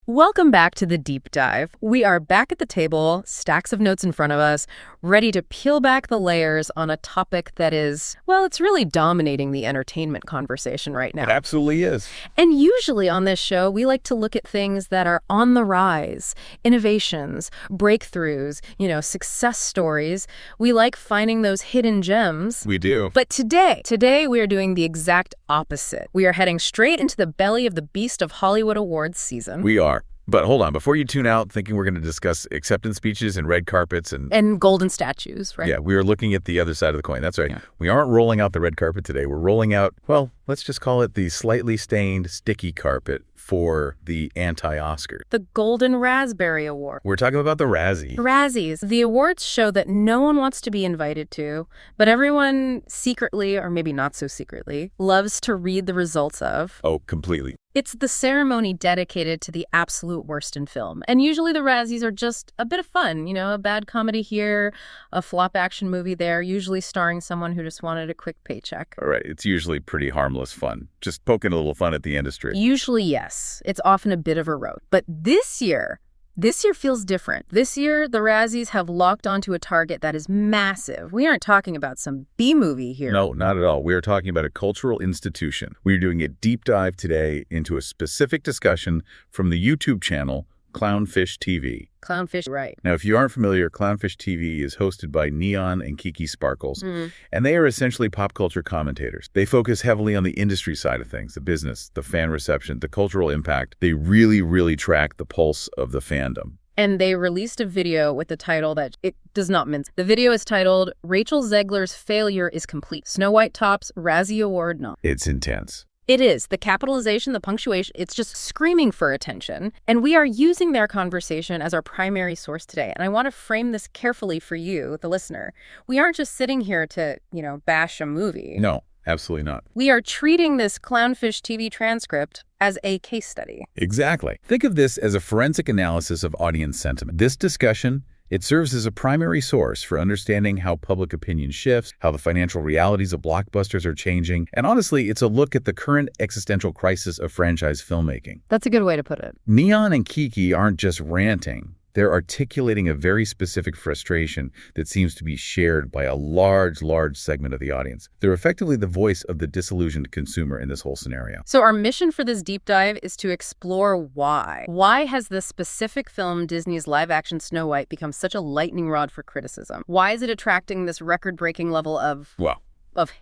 Welcome back to the deep dive. We are back at the table, stacks of notes in front of us, ready to peel back the layers on a topic that is, well, it's really dominating the entertainment conversation right now. It absolutely is. And usually on this show, we like to look at things that are on the rise, innovations, breakthroughs, success stories. We like finding those hidden gems. We do. But today we are doing the exact opposite. We are heading straight into the belly of the beast of Hollywood awards season. We are. But hold on, before you tune out thinking we're going to discuss acceptance speeches and red carpets and golden statues, right? Yeah, we are looking at the other side of the coin. That's right. Yeah. We aren't rolling out the red carpet today. We're rolling out, well, let's just call it the slightly stained sticky carpet for the anti-Oscar. The Golden Raspberry Award. We're talking about the Razzie. Razzies, the awards show that no one wants to be invited to, but everyone secretly, or maybe not so secretly, loves to read the results of. Oh, completely. It's the ceremony dedicated to the absolute worst in film. And usually the Razzies are just a bit of fun, a bad comedy here, a flop action movie there, usually starring someone who just wanted a quick paycheck. All right, it's usually pretty harmless fun, just poking a little fun at the industry. Usually, yes. It's often a bit of a roast. But this year feels different. This year, the Razzies have locked onto a target that is massive. We aren't talking about some B-movie here. No, not at all. We are talking about a cultural institution. We're doing a deep dive today into a specific discussion from the YouTube channel Clownfish TV. Clownfish, right. Now, if you aren't familiar, Clownfish TV is hosted by Neon and Kiki Sparkles, and they are essentially pop culture commentators. They focus heavily on the industry side of things, the business, the fan reception, the cultural impact. They really, really track the pulse of the fandom. And they released a video with the title that it does not mince. The video is titled, Rachel Zegler's Failure is Complete. Snow White tops Razzie Award nom. It's intense. It is. The capitalization, the punctuation, it's just screaming for attention. And we are using their conversation as our primary source today. And I want to frame this carefully for you, the listener. We aren't just sitting here to, bash a movie. No, absolutely not. We are treating this Clownfish TV transcript as a case study. Exactly. Think of this as a forensic analysis of audience sentiment. This discussion, it serves as a primary source for understanding how public opinion shifts, how the financial realities of blockbusters are changing, and honestly, it's a look at the current existential crisis of franchise filmmaking. That's a good way to put it. Neon and Kiki aren't just ranting. They're articulating a very specific frustration that seems to be shared by a large segment of the audience. They're effectively the voice of the disillusioned consumer in this whole scenario. So our mission for this deep dive is to explore why. Why has the specific film Disney's live-action Snow White become such a lightning rod for criticism? Why is it attracting this record-breaking level of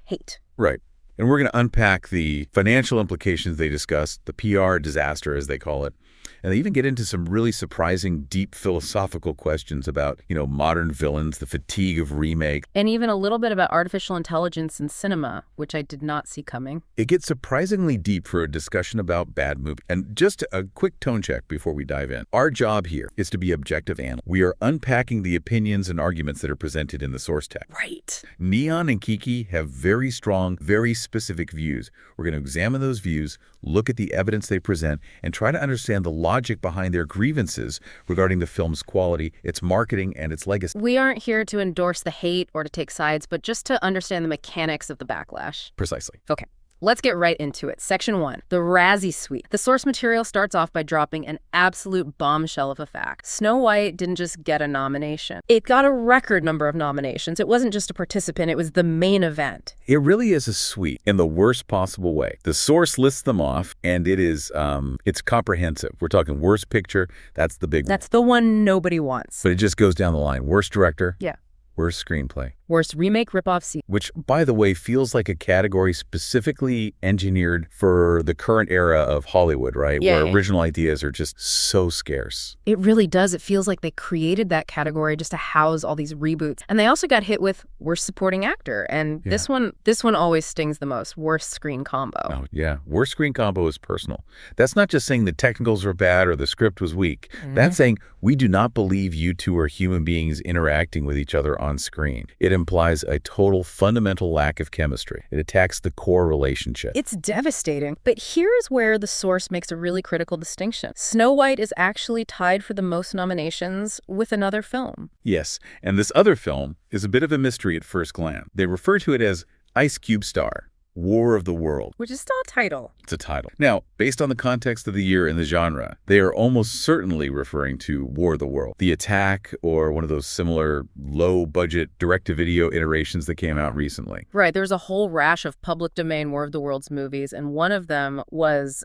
hate? Right. And we're going to unpack the financial implications they discuss, the PR disaster, as they call it. And they even get into some really surprising, deep philosophical questions about, modern villains, the fatigue of remake. And even a little bit about artificial intelligence in cinema, which I did not see coming. It gets surprisingly deep for a discussion about bad movies. And just a quick tone check before we dive in. Our job here is to be objective analysts. We are unpacking the opinions and arguments that are presented in the source text. Right. Neon and Kiki have very strong, very specific views. We're going to examine those views, look at the evidence they present, and try to understand the logic behind their grievances regarding the film's quality, its marketing, and its legacy. We aren't here to endorse the hate or to take sides, but just to understand the mechanics of the backlash. Precisely. Okay. Let's get right into it. Section 1, the Razzie Suite. The source material starts off by dropping an absolute bombshell of a fact. Snow White didn't just get a nomination. It got a record number of nominations. It wasn't just a participant, it was the main event. It really is a suite in the worst possible way. The source lists them off, and it's comprehensive. We're talking worst picture, that's the big one. That's the one nobody wants. But it just goes down the line. Worst director. Yeah. Worst screenplay. Worst remake, ripoff, sequel. Which, by the way, feels like a category specifically engineered for the current era of Hollywood, right? Yeah, where original ideas are just so scarce. It really does. It feels like they created that category just to house all these reboots. And they also got hit with worst supporting actor. And this one always stings the most. Worst screen combo. Oh, yeah. Worst screen combo is personal. That's not just saying the technicals were bad or the script was weak. That's saying we do not believe you two are human beings interacting with each other on screen. It implies a total fundamental lack of chemistry. It attacks the core relationship. It's devastating. But here's where the source makes a really critical distinction. Snow White is actually tied for the most nominations with another film. Yes, and this other film is a bit of a mystery at first glance. They refer to it as Ice Cube Star. War of the World. Which is still a title. It's a title. Now, based on the context of the year and the genre, they are almost certainly referring to War of the World, The Attack, or one of those similar low-budget direct-to-video iterations that came out recently. Right. There's a whole rash of public domain War of the Worlds movies, and one of them was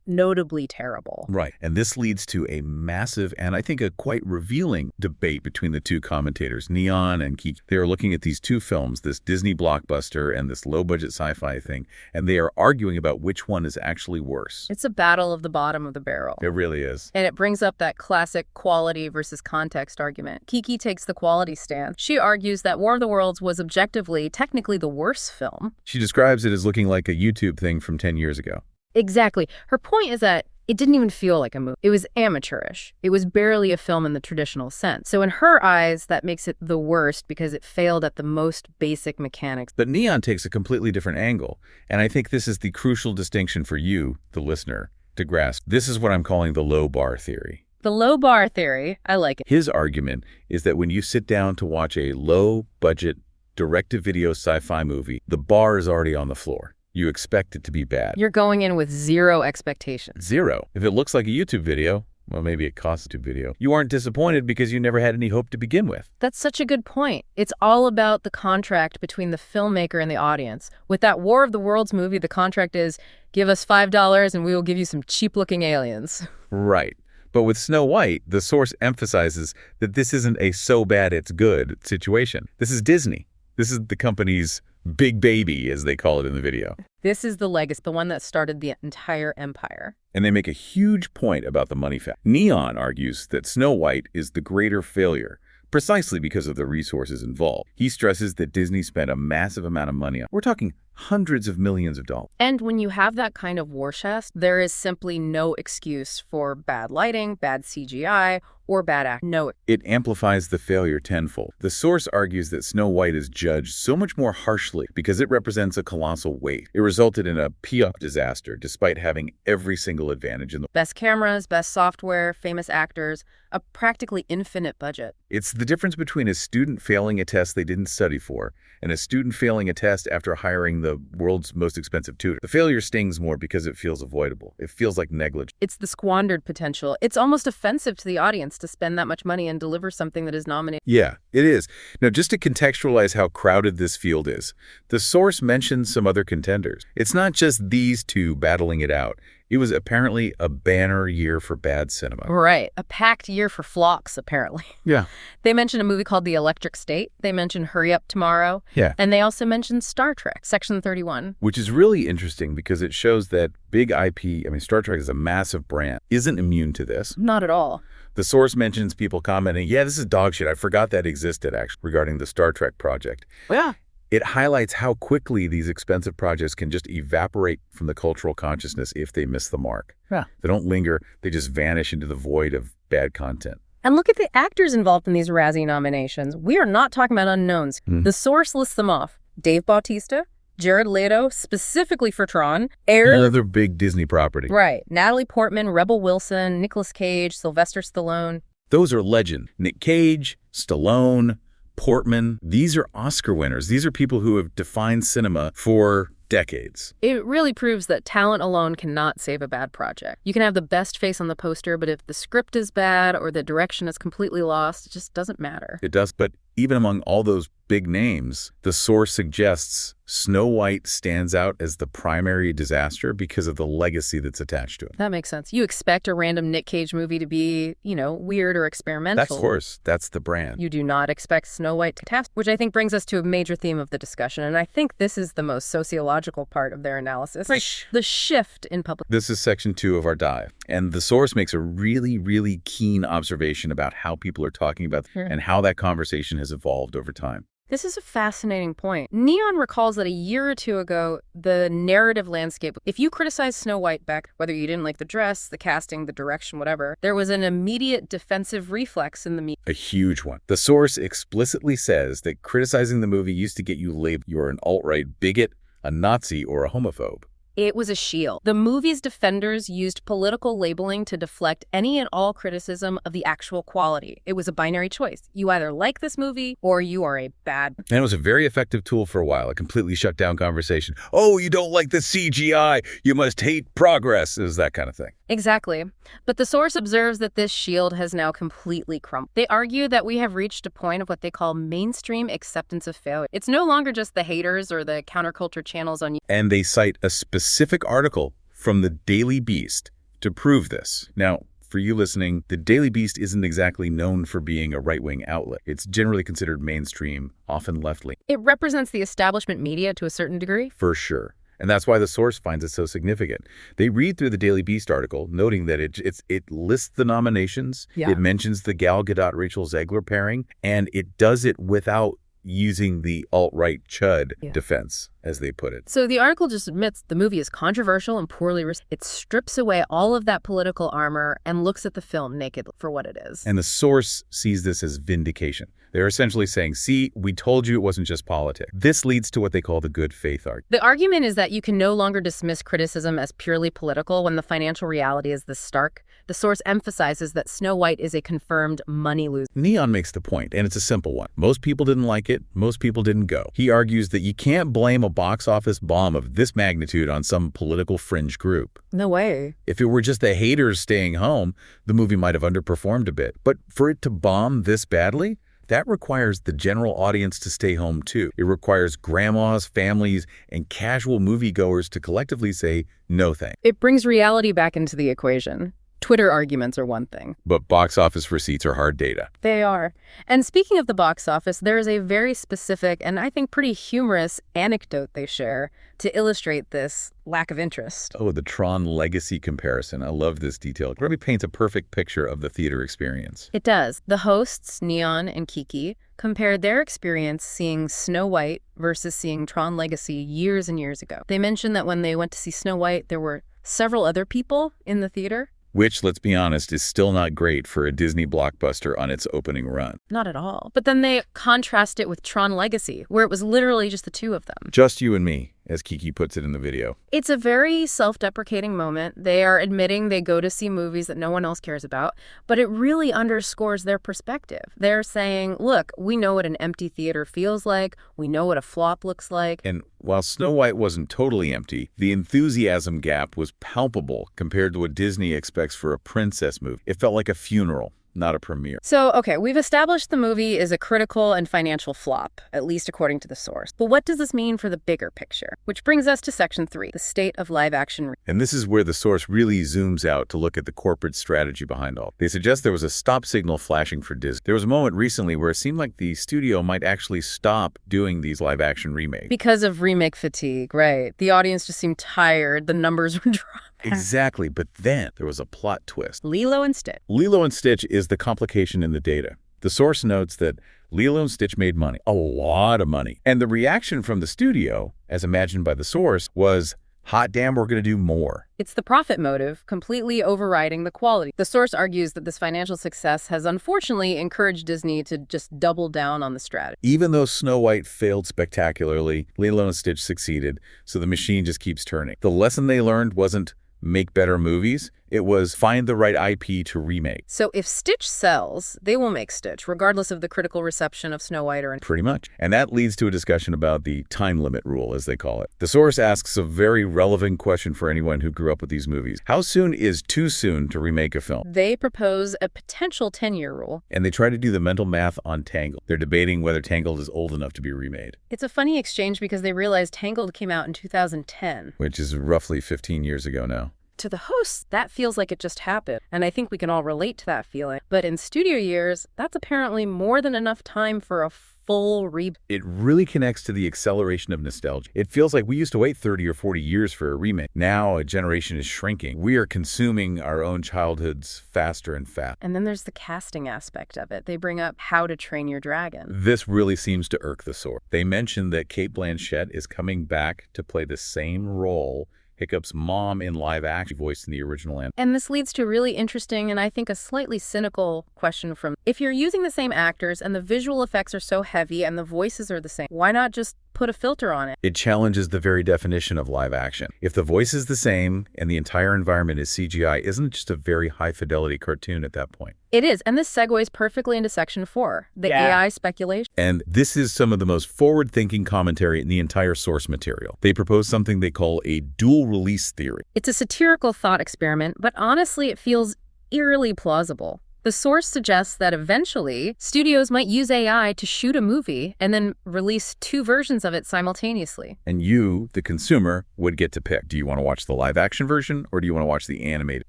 notably terrible. Right. And this leads to a massive and I think a quite revealing debate between the two commentators, Neon and Kiki. They are looking at these two films, this Disney blockbuster and this low-budget sci-fi thing, and they are arguing about which one is actually worse. It's a battle of the bottom of the barrel. It really is. And it brings up that classic quality versus context argument. Kiki takes the quality stance. She argues that War of the Worlds was objectively, technically the worst film. She describes it as looking like a YouTube thing from 10 years ago. Exactly. Her point is that it didn't even feel like a movie. It was amateurish. It was barely a film in the traditional sense. So in her eyes, that makes it the worst because it failed at the most basic mechanics. But Neon takes a completely different angle, and I think this is the crucial distinction for you, the listener, to grasp. This is what I'm calling the low bar theory. The low bar theory, I like it. His argument is that when you sit down to watch a low-budget, direct-to-video sci-fi movie, the bar is already on the floor. You expect it to be bad. You're going in with zero expectations. Zero. If it looks like a YouTube video, well, maybe it costs a YouTube video, you aren't disappointed because you never had any hope to begin with. That's such a good point. It's all about the contract between the filmmaker and the audience. With that War of the Worlds movie, the contract is, give us $5 and we will give you some cheap-looking aliens. Right. But with Snow White, the source emphasizes that this isn't a so bad it's good situation. This is Disney. This is the company's big baby, as they call it in the video. This is the legacy, the one that started the entire empire. And they make a huge point about the money fact. Neon argues that Snow White is the greater failure, precisely because of the resources involved. He stresses that Disney spent a massive amount of money on. We're talking hundreds of millions of dollars. And when you have that kind of war chest, there is simply no excuse for bad lighting, bad CGI, or bad act. No. It amplifies the failure tenfold. The source argues that Snow White is judged so much more harshly because it represents a colossal weight. It resulted in a PR disaster despite having every single advantage in the best cameras, best software, famous actors, a practically infinite budget. It's the difference between a student failing a test they didn't study for and a student failing a test after hiring the world's most expensive tutor. The failure stings more because it feels avoidable. It feels like negligence. It's the squandered potential. It's almost offensive to the audience to spend that much money and deliver something that is nominated. Yeah, it is. Now, just to contextualize how crowded this field is, the source mentions some other contenders. It's not just these two battling it out. It was apparently a banner year for bad cinema. Right. A packed year for flocks, apparently. Yeah. They mentioned a movie called The Electric State. They mentioned Hurry Up Tomorrow. Yeah. And they also mentioned Star Trek, Section 31. Which is really interesting because it shows that big IP, Star Trek is a massive brand, isn't immune to this. Not at all. The source mentions people commenting, yeah, this is dog shit. I forgot that existed, actually, regarding the Star Trek project. Yeah. It highlights how quickly these expensive projects can just evaporate from the cultural consciousness if they miss the mark. Yeah. They don't linger. They just vanish into the void of bad content. And look at the actors involved in these Razzie nominations. We are not talking about unknowns. The source lists them off. Dave Bautista, Jared Leto, specifically for Tron. Another big Disney property. Right. Natalie Portman, Rebel Wilson, Nicolas Cage, Sylvester Stallone. Those are legend. Nick Cage, Stallone, Portman, these are Oscar winners. These are people who have defined cinema for decades. It really proves that talent alone cannot save a bad project. You can have the best face on the poster, but if the script is bad or the direction is completely lost, it just doesn't matter. It does, but even among all those big names, the source suggests Snow White stands out as the primary disaster because of the legacy that's attached to it. That makes sense. You expect a random Nick Cage movie to be, weird or experimental. Of course. That's the brand. You do not expect Snow White to catastrophe, which I think brings us to a major theme of the discussion, and I think this is the most sociological part of their analysis. Right. The shift in public. This is section 2 of our dive, and the source makes a really, really keen observation about how people are talking about and how that conversation has evolved over time. This is a fascinating point. Neon recalls that a year or two ago, the narrative landscape, if you criticized Snow White back, whether you didn't like the dress, the casting, the direction, whatever, there was an immediate defensive reflex in the media. A huge one. The source explicitly says that criticizing the movie used to get you labeled you're an alt-right bigot, a Nazi, or a homophobe. It was a shield. The movie's defenders used political labeling to deflect any and all criticism of the actual quality. It was a binary choice. You either like this movie or you are a bad. And it was a very effective tool for a while. It completely shut down conversation. Oh, you don't like the CGI. You must hate progress. It was that kind of thing. Exactly. But the source observes that this shield has now completely crumbled. They argue that we have reached a point of what they call mainstream acceptance of failure. It's no longer just the haters or the counterculture channels on YouTube. And they cite a specific article from the Daily Beast to prove this. Now, for you listening, the Daily Beast isn't exactly known for being a right-wing outlet. It's generally considered mainstream, often left-leaning. It represents the establishment media to a certain degree. For sure. And that's why the source finds it so significant. They read through the Daily Beast article, noting that it lists the nominations, it mentions the Gal Gadot-Rachel Zegler pairing, and it does it without using the alt-right chud defense, as they put it. So the article just admits the movie is controversial and poorly received. It strips away all of that political armor and looks at the film naked for what it is. And the source sees this as vindication. They're essentially saying, see, we told you it wasn't just politics. This leads to what they call the good faith argument. The argument is that you can no longer dismiss criticism as purely political when the financial reality is this stark. The source emphasizes that Snow White is a confirmed money loser. Neon makes the point, and it's a simple one. Most people didn't like it. Most people didn't go. He argues that you can't blame a box office bomb of this magnitude on some political fringe group. No way. If it were just the haters staying home, the movie might have underperformed a bit. But for it to bomb this badly, that requires the general audience to stay home too. It requires grandmas, families, and casual moviegoers to collectively say, no thanks. It brings reality back into the equation. Twitter arguments are one thing. But box office receipts are hard data. They are. And speaking of the box office, there is a very specific and I think pretty humorous anecdote they share to illustrate this lack of interest. Oh, the Tron Legacy comparison. I love this detail. It really paints a perfect picture of the theater experience. It does. The hosts, Neon and Kiki, compared their experience seeing Snow White versus seeing Tron Legacy years and years ago. They mentioned that when they went to see Snow White, there were several other people in the theater. Which, let's be honest, is still not great for a Disney blockbuster on its opening run. Not at all. But then they contrast it with Tron Legacy, where it was literally just the two of them. Just you and me, as Kiki puts it in the video. It's a very self-deprecating moment. They are admitting they go to see movies that no one else cares about, but it really underscores their perspective. They're saying, look, we know what an empty theater feels like. We know what a flop looks like. And while Snow White wasn't totally empty, the enthusiasm gap was palpable compared to what Disney expects for a princess movie. It felt like a funeral, not a premiere. So, okay, we've established the movie is a critical and financial flop, at least according to the source. But what does this mean for the bigger picture? Which brings us to Section 3, the state of live-action. And this is where the source really zooms out to look at the corporate strategy behind all. They suggest there was a stop signal flashing for Disney. There was a moment recently where it seemed like the studio might actually stop doing these live-action remakes. Because of remake fatigue, right. The audience just seemed tired. The numbers were dropping. Exactly, but then there was a plot twist. Lilo and Stitch. Lilo and Stitch is the complication in the data. The source notes that Lilo and Stitch made money, a lot of money. And the reaction from the studio, as imagined by the source, was, hot damn, we're going to do more. It's the profit motive completely overriding the quality. The source argues that this financial success has unfortunately encouraged Disney to just double down on the strategy. Even though Snow White failed spectacularly, Lilo and Stitch succeeded, so the machine just keeps turning. The lesson they learned wasn't make better movies. It was find the right IP to remake. So if Stitch sells, they will make Stitch, regardless of the critical reception of Snow White or... Pretty much. And that leads to a discussion about the time limit rule, as they call it. The source asks a very relevant question for anyone who grew up with these movies. How soon is too soon to remake a film? They propose a potential 10-year rule. And they try to do the mental math on Tangled. They're debating whether Tangled is old enough to be remade. It's a funny exchange because they realize Tangled came out in 2010. Which is roughly 15 years ago now. To the hosts, that feels like it just happened, and I think we can all relate to that feeling. But in studio years, that's apparently more than enough time for a full reboot. It really connects to the acceleration of nostalgia. It feels like we used to wait 30 or 40 years for a remake. Now a generation is shrinking. We are consuming our own childhoods faster and faster. And then there's the casting aspect of it. They bring up How to Train Your Dragon. This really seems to irk the source. They mention that Cate Blanchett is coming back to play the same role Hiccup's mom in live action voiced in the original end. And this leads to a really interesting and I think a slightly cynical question from, if you're using the same actors and the visual effects are so heavy and the voices are the same, why not just put a filter on it. It challenges the very definition of live action. If the voice is the same and the entire environment is CGI, isn't it just a very high-fidelity cartoon at that point? It is, and this segues perfectly into Section 4, the AI speculation. And this is some of the most forward-thinking commentary in the entire source material. They propose something they call a dual-release theory. It's a satirical thought experiment, but honestly, it feels eerily plausible. The source suggests that eventually, studios might use AI to shoot a movie and then release two versions of it simultaneously. And you, the consumer, would get to pick. Do you want to watch the live-action version, or do you want to watch the animated?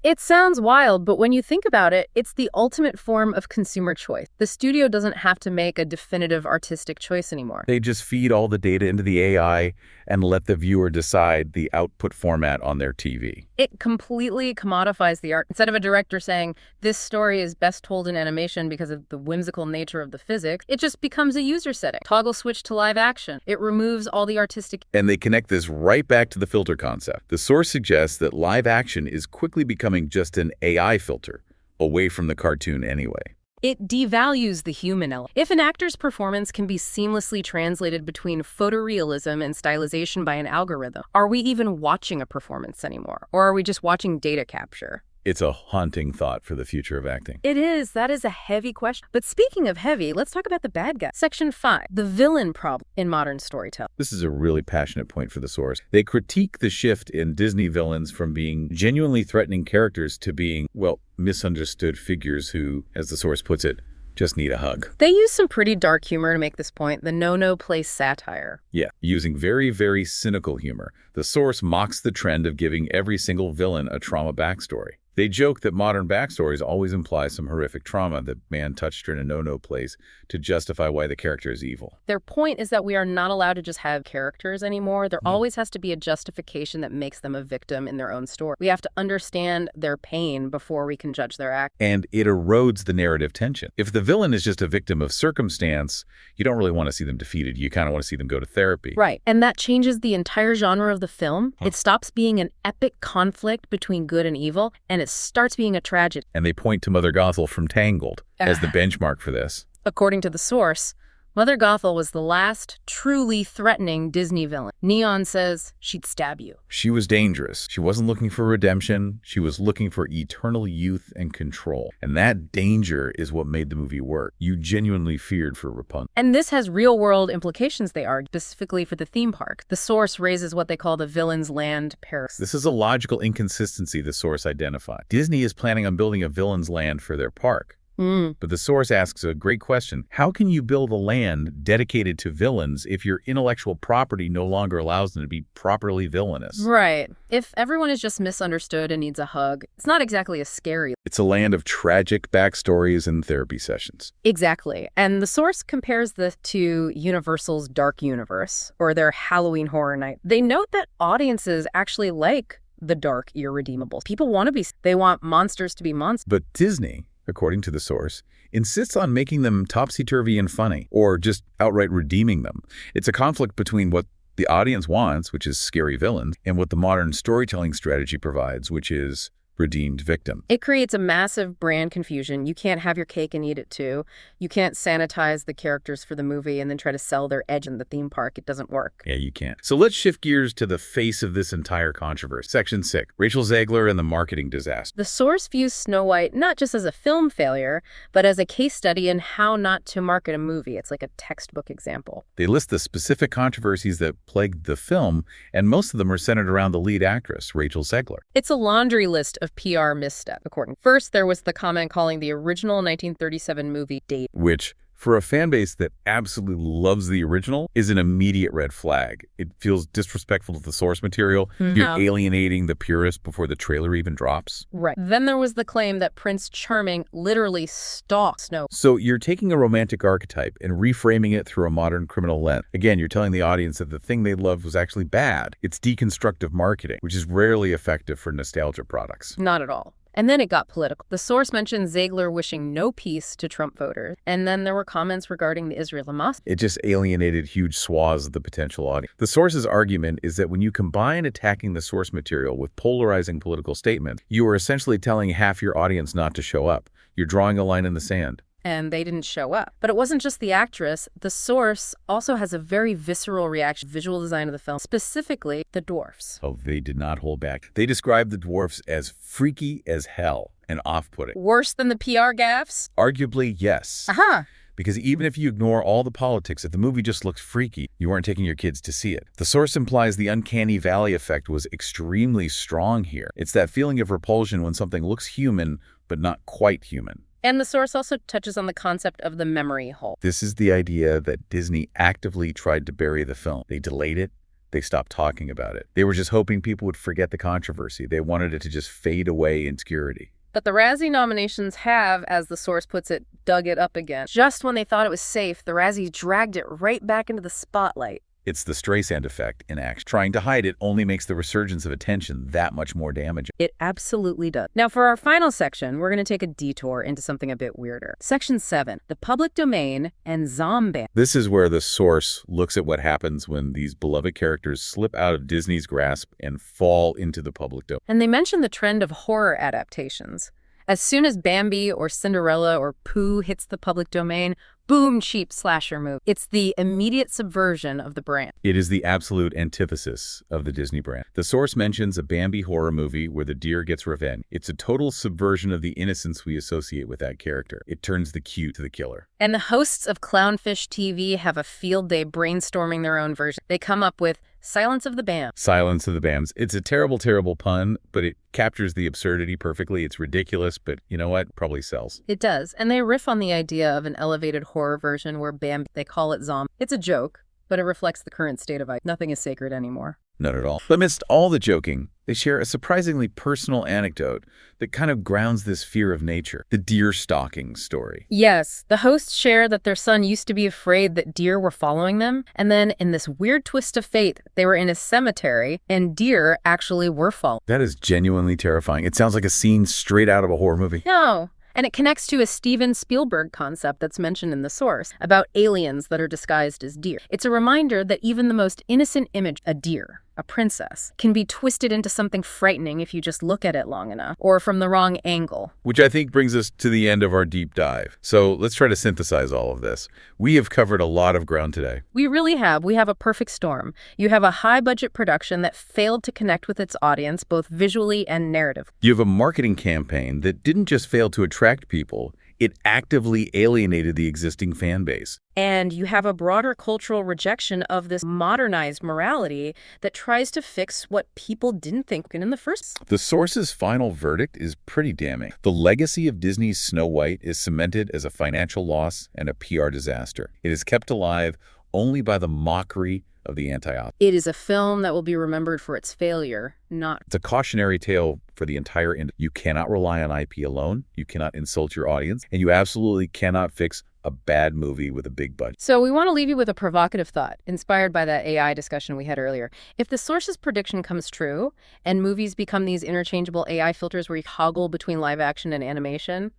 It sounds wild, but when you think about it, it's the ultimate form of consumer choice. The studio doesn't have to make a definitive artistic choice anymore. They just feed all the data into the AI and let the viewer decide the output format on their TV. It completely commodifies the art. Instead of a director saying, this story is best told in animation because of the whimsical nature of the physics, it just becomes a user setting. Toggle switch to live action. It removes all the artistic. And they connect this right back to the filter concept. The source suggests that live action is quickly becoming just an AI filter, away from the cartoon anyway. It devalues the human element. If an actor's performance can be seamlessly translated between photorealism and stylization by an algorithm, are we even watching a performance anymore? Or are we just watching data capture? It's a haunting thought for the future of acting. It is. That is a heavy question. But speaking of heavy, let's talk about the bad guy. Section 5, the villain problem in modern storytelling. This is a really passionate point for the source. They critique the shift in Disney villains from being genuinely threatening characters to being, well, misunderstood figures who, as the source puts it, just need a hug. They use some pretty dark humor to make this point, the no-no place satire. Yeah, using very, very cynical humor. The source mocks the trend of giving every single villain a trauma backstory. They joke that modern backstories always imply some horrific trauma that man touched her in a no-no place to justify why the character is evil. Their point is that we are not allowed to just have characters anymore. There always has to be a justification that makes them a victim in their own story. We have to understand their pain before we can judge their act. And it erodes the narrative tension. If the villain is just a victim of circumstance, you don't really want to see them defeated. You kind of want to see them go to therapy. Right. And that changes the entire genre of the film. It stops being an epic conflict between good and evil, and it starts being a tragedy. And they point to Mother Gothel from Tangled as the benchmark for this. According to the source, Mother Gothel was the last truly threatening Disney villain. Neon says she'd stab you. She was dangerous. She wasn't looking for redemption. She was looking for eternal youth and control. And that danger is what made the movie work. You genuinely feared for Rapunzel. And this has real-world implications, they argue, specifically for the theme park. The source raises what they call the villain's land paradox. This is a logical inconsistency the source identified. Disney is planning on building a villain's land for their park. But the source asks a great question. How can you build a land dedicated to villains if your intellectual property no longer allows them to be properly villainous? Right. If everyone is just misunderstood and needs a hug, it's not exactly a scary. It's a land of tragic backstories and therapy sessions. Exactly. And the source compares this to Universal's Dark Universe or their Halloween Horror Night. They note that audiences actually like the dark, irredeemable. People want to be, they want monsters to be monsters. But Disney, according to the source, insists on making them topsy-turvy and funny, or just outright redeeming them. It's a conflict between what the audience wants, which is scary villains, and what the modern storytelling strategy provides, which is redeemed victim. It creates a massive brand confusion. You can't have your cake and eat it too. You can't sanitize the characters for the movie and then try to sell their edge in the theme park. It doesn't work. Yeah, you can't. So let's shift gears to the face of this entire controversy. Section 6, Rachel Zegler and the marketing disaster. The source views Snow White not just as a film failure, but as a case study in how not to market a movie. It's like a textbook example. They list the specific controversies that plagued the film, and most of them are centered around the lead actress, Rachel Zegler. It's a laundry list of PR misstep, according. First, there was the comment calling the original 1937 movie dated, which, for a fan base that absolutely loves the original, is an immediate red flag. It feels disrespectful to the source material. You're alienating the purist before the trailer even drops. Right. Then there was the claim that Prince Charming literally stalked Snow. So you're taking a romantic archetype and reframing it through a modern criminal lens. Again, you're telling the audience that the thing they loved was actually bad. It's deconstructive marketing, which is rarely effective for nostalgia products. Not at all. And then it got political. The source mentioned Zegler wishing no peace to Trump voters. And then there were comments regarding the Israel-Hamas. It just alienated huge swaths of the potential audience. The source's argument is that when you combine attacking the source material with polarizing political statements, you are essentially telling half your audience not to show up. You're drawing a line in the sand. and they didn't show up. But it wasn't just the actress. The source also has a very visceral reaction, visual design of the film, specifically the dwarfs. Oh, they did not hold back. They described the dwarfs as freaky as hell and off-putting. Worse than the PR gaffes? Arguably, yes. Uh-huh. Because even if you ignore all the politics, if the movie just looks freaky, you weren't taking your kids to see it. The source implies the uncanny valley effect was extremely strong here. It's that feeling of repulsion when something looks human, but not quite human. And the source also touches on the concept of the memory hole. This is the idea that Disney actively tried to bury the film. They delayed it. They stopped talking about it. They were just hoping people would forget the controversy. They wanted it to just fade away in obscurity. But the Razzie nominations have, as the source puts it, dug it up again. Just when they thought it was safe, the Razzies dragged it right back into the spotlight. It's the Streisand effect in action. Trying to hide it only makes the resurgence of attention that much more damaging. It absolutely does. Now, for our final section, we're going to take a detour into something a bit weirder. Section 7, the public domain and zombie. This is where the source looks at what happens when these beloved characters slip out of Disney's grasp and fall into the public domain. And they mention the trend of horror adaptations. As soon as Bambi or Cinderella or Pooh hits the public domain, boom, cheap slasher movie. It's the immediate subversion of the brand. It is the absolute antithesis of the Disney brand. The source mentions a Bambi horror movie where the deer gets revenge. It's a total subversion of the innocence we associate with that character. It turns the cute to the killer. And the hosts of Clownfish TV have a field day brainstorming their own version. They come up with Silence of the Bams. Silence of the Bams. It's a terrible, terrible pun, but it captures the absurdity perfectly. It's ridiculous, but you know what? Probably sells. It does. And they riff on the idea of an elevated horror version where Bambi, they call it zombie. It's a joke, but it reflects the current state of life. Nothing is sacred anymore. Not at all. But amidst all the joking, they share a surprisingly personal anecdote that kind of grounds this fear of nature, the deer stalking story. Yes, the hosts share that their son used to be afraid that deer were following them, and then in this weird twist of fate, they were in a cemetery, and deer actually were following. That is genuinely terrifying. It sounds like a scene straight out of a horror movie. No. And it connects to a Steven Spielberg concept that's mentioned in the source about aliens that are disguised as deer. It's a reminder that even the most innocent image, a deer, a princess, can be twisted into something frightening if you just look at it long enough, or from the wrong angle. Which I think brings us to the end of our deep dive. So let's try to synthesize all of this. We have covered a lot of ground today. We really have. We have a perfect storm. You have a high-budget production that failed to connect with its audience, both visually and narrative. You have a marketing campaign that didn't just fail to attract people, it actively alienated the existing fan base. And you have a broader cultural rejection of this modernized morality that tries to fix what people didn't think in the first. The source's final verdict is pretty damning. The legacy of Disney's Snow White is cemented as a financial loss and a PR disaster. It is kept alive only by the mockery of the anti-op. It is a film that will be remembered for its failure, not... It's a cautionary tale for the entire industry. You cannot rely on IP alone. You cannot insult your audience. And you absolutely cannot fix a bad movie with a big budget. So we want to leave you with a provocative thought, inspired by that AI discussion we had earlier. If the source's prediction comes true, and movies become these interchangeable AI filters where you toggle between live action and animation,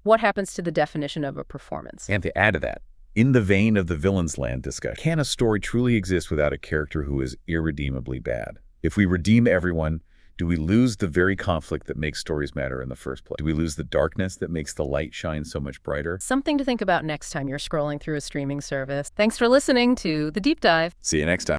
what happens to the definition of a performance? And to add to that, in the vein of the Villain's Land discussion, can a story truly exist without a character who is irredeemably bad? If we redeem everyone, do we lose the very conflict that makes stories matter in the first place? Do we lose the darkness that makes the light shine so much brighter? Something to think about next time you're scrolling through a streaming service. Thanks for listening to The Deep Dive. See you next time.